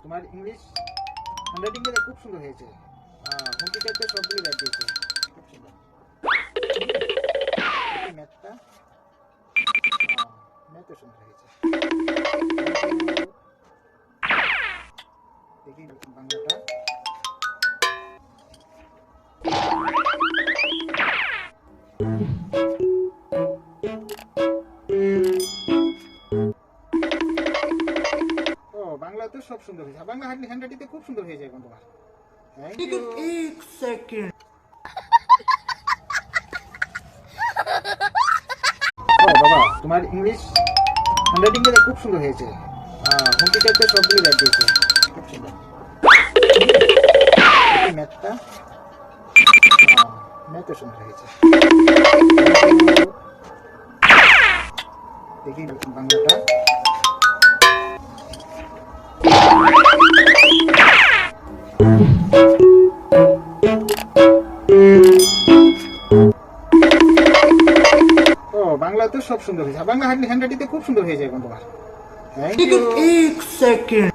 তোমার English handwriting খুব সুন্দর হয়েছে। হোম টিচারদের সবগুলি ব্যাড দিয়েছে, খুব সুন্দর। ম্যাথটা ম্যাথও সুন্দর হয়েছে। দেখি বাংলাটা বাংলা তো সব সুন্দর হয়েছে। বাংলা হ্যান্ডরাইটিংতে খুব সুন্দর হয়েছে এখন তোমার। Thank you. एक सेकंड। বাবা, তোমার ইংলিশ হ্যান্ডরাইটিং খুব সুন্দর হয়েছে। হোম টিচারদের সবগুলি ব্যাড দিয়েছে, খুব সুন্দর। ম্যাথটা ম্যাথও সুন্দর হয়েছে। দেখি বাংলাটা বাংলা তো সব সুন্দর হয়েছে। বাংলা হ্যান্ডরাইটিংতে খুব সুন্দর হয়েছে এখন তোমার। Thank you. एक सेकंड।